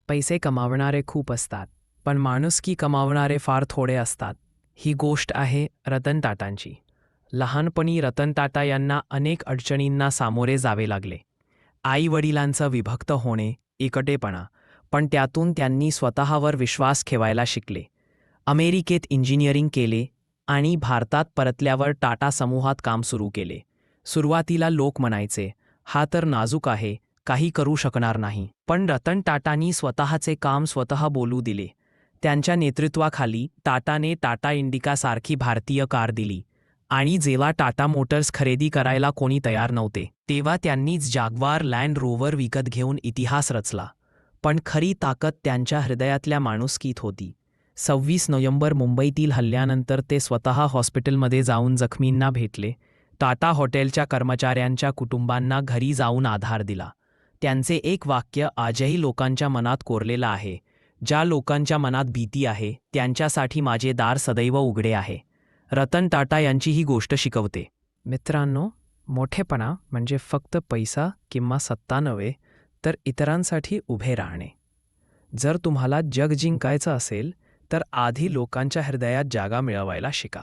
पैसे कमावणारे खूप असतात, पण माणुसकी कमावणारे फार थोडे असतात. ही गोष्ट आहे रतन टाटांची. लहानपणी रतन टाटा यांना अनेक अडचणींना सामोरे जावे लागले. आई-वडिलांचं विभक्त होणे, एकटेपणा, पण त्यातून त्यांनी स्वतःवर विश्वास ठेवायला शिकले. अमेरिकेत इंजिनिअरिंग केले आणि भारतात परतल्यावर टाटा समूहात काम सुरू केले. सुरुवातीला लोक म्हणायचे, हा तर नाजूक आहे, काही करू शकणार नाही. पण रतन टाटांनी स्वतःचे काम स्वतः बोलू दिले. त्यांच्या नेतृत्वाखाली टाटाने टाटा इंडिकासारखी भारतीय कार दिली आणि जेव्हा टाटा मोटर्स खरेदी करायला कोणी तयार नव्हते, तेव्हा त्यांनीच जाग्वार लँड रोवर विकत घेऊन इतिहास रचला. पण खरी ताकद त्यांच्या हृदयातल्या माणुसकीत होती. 26 नोव्हेंबर मुंबईतील हल्ल्यानंतर ते स्वतः हॉस्पिटलमध्ये जाऊन जखमींना भेटले. टाटा हॉटेलच्या कर्मचाऱ्यांच्या कुटुंबांना घरी जाऊन आधार दिला. त्यांचे एक वाक्य आजही लोकांच्या मनात कोरलेलं आहे, ज्या लोकांच्या मनात भीती आहे त्यांच्यासाठी माझे दार सदैव उघडे आहे. रतन टाटा यांची ही गोष्ट शिकवते. मित्रांनो, मोठेपणा म्हणजे फक्त पैसा किंवा सत्ता नव्हे, तर इतरांसाठी उभे राहणे. जर तुम्हाला जग जिंकायचं असेल तर आधी लोकांच्या हृदयात जागा मिळवायला शिका.